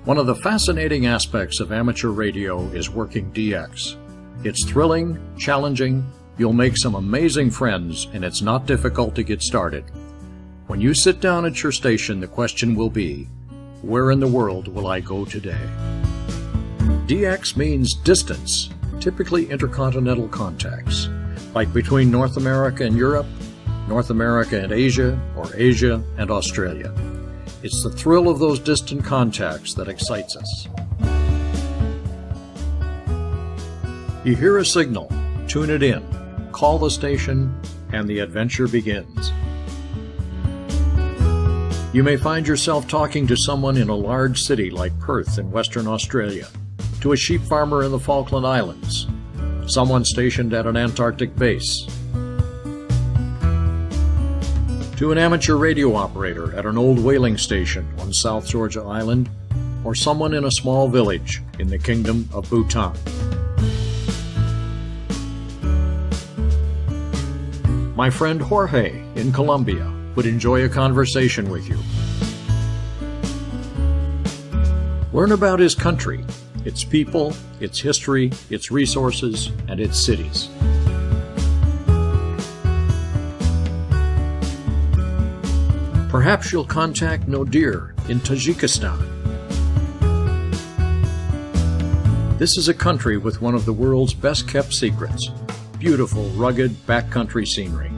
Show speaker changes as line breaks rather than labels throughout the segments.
One of the fascinating aspects of amateur radio is working DX. It's thrilling, challenging, you'll make some amazing friends, and it's not difficult to get started. When you sit down at your station, the question will be, where in the world will I go today? DX means distance, typically intercontinental contacts, like between North America and Europe, North America and Asia, or Asia and Australia. It's the thrill of those distant contacts that excites us. You hear a signal, tune it in, call the station, and the adventure begins. You may find yourself talking to someone in a large city like Perth in Western Australia, to a sheep farmer in the Falkland Islands, someone stationed at an Antarctic base, to an amateur radio operator at an old whaling station on South Georgia Island, or someone in a small village in the Kingdom of Bhutan. My friend Jorge in Colombia would enjoy a conversation with you. Learn about his country, its people, its history, its resources, and its cities. Perhaps you'll contact Nodir in Tajikistan. This is a country with one of the world's best-kept secrets, beautiful, rugged, backcountry scenery.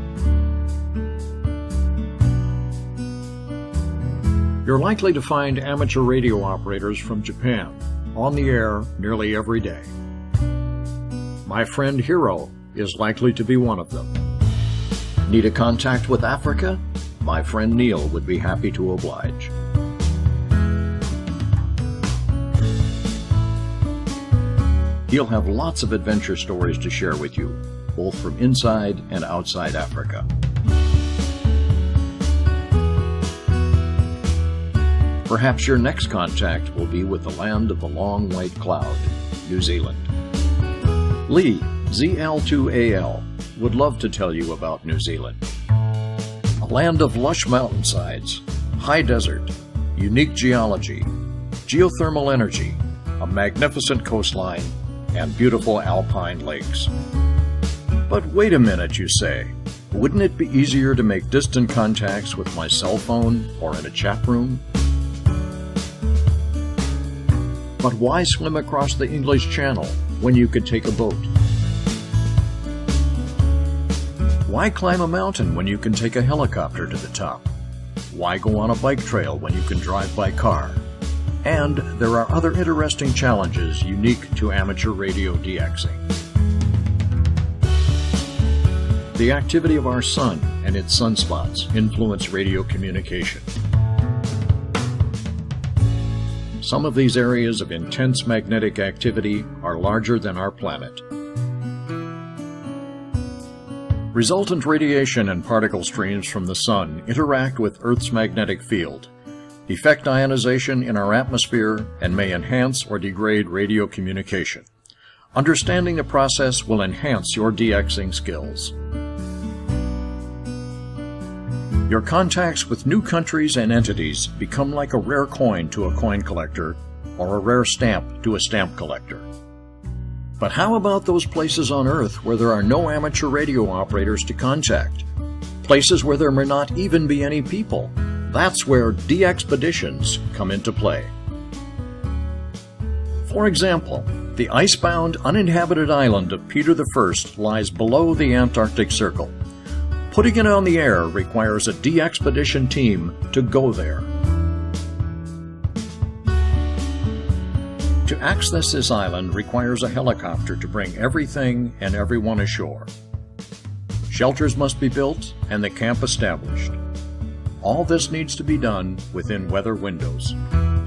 You're likely to find amateur radio operators from Japan on the air nearly every day. My friend Hiro is likely to be one of them. Need a contact with Africa? My friend Neil would be happy to oblige. He'll have lots of adventure stories to share with you, both from inside and outside Africa. Perhaps your next contact will be with the land of the long white cloud, New Zealand. Lee, ZL2AL, would love to tell you about New Zealand. A land of lush mountainsides, high desert, unique geology, geothermal energy, a magnificent coastline, and beautiful alpine lakes. But wait a minute, you say. Wouldn't it be easier to make distant contacts with my cell phone or in a chat room? But why swim across the English Channel when you could take a boat? Why climb a mountain when you can take a helicopter to the top? Why go on a bike trail when you can drive by car? And there are other interesting challenges unique to amateur radio DXing. The activity of our sun and its sunspots influence radio communication. Some of these areas of intense magnetic activity are larger than our planet. Resultant radiation and particle streams from the sun interact with Earth's magnetic field, effect ionization in our atmosphere, and may enhance or degrade radio communication. Understanding the process will enhance your DXing skills. Your contacts with new countries and entities become like a rare coin to a coin collector or a rare stamp to a stamp collector. But how about those places on Earth where there are no amateur radio operators to contact? Places where there may not even be any people? That's where DXpeditions come into play. For example, the icebound, uninhabited island of Peter I lies below the Antarctic Circle. Putting it on the air requires a DXpedition team to go there. To access this island requires a helicopter to bring everything and everyone ashore. Shelters must be built and the camp established. All this needs to be done within weather windows.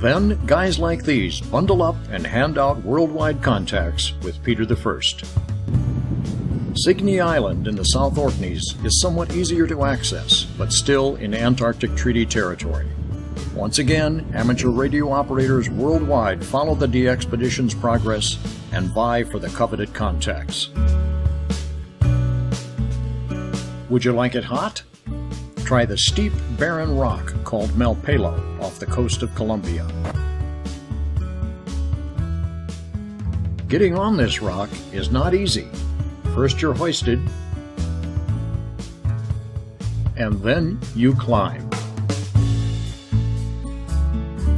Then, guys like these bundle up and hand out worldwide contacts with Peter I. Signy Island in the South Orkneys is somewhat easier to access, but still in Antarctic Treaty territory. Once again, amateur radio operators worldwide follow the DXpedition's progress and vie for the coveted contacts. Would you like it hot? Try the steep, barren rock called Malpelo off the coast of Colombia. Getting on this rock is not easy. First you're hoisted, and then you climb.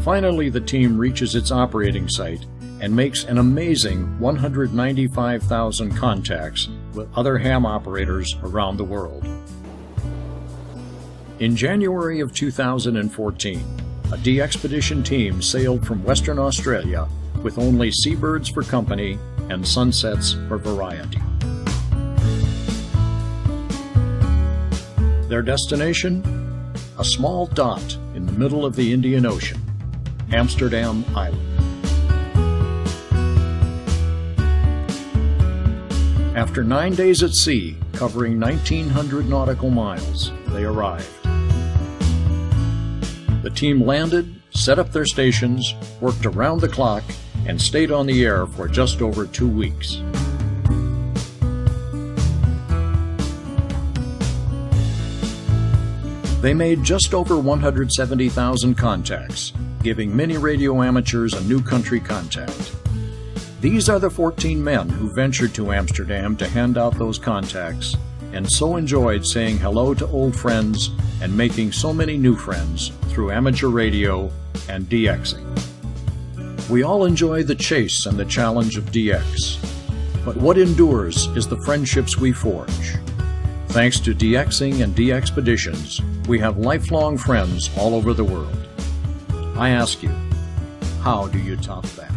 Finally, the team reaches its operating site and makes an amazing 195,000 contacts with other ham operators around the world. In January of 2014, a DXpedition team sailed from Western Australia with only seabirds for company and sunsets for variety. Their destination? A small dot in the middle of the Indian Ocean, Amsterdam Island. After 9 days at sea, covering 1,900 nautical miles, they arrived. The team landed, set up their stations, worked around the clock, and stayed on the air for just over 2 weeks. They made just over 170,000 contacts, giving many radio amateurs a new country contact. These are the 14 men who ventured to Amsterdam to hand out those contacts, and so enjoyed saying hello to old friends and making so many new friends through amateur radio and DXing. We all enjoy the chase and the challenge of DX, but what endures is the friendships we forge. Thanks to DXing and DXpeditions, we have lifelong friends all over the world. I ask you, how do you top that?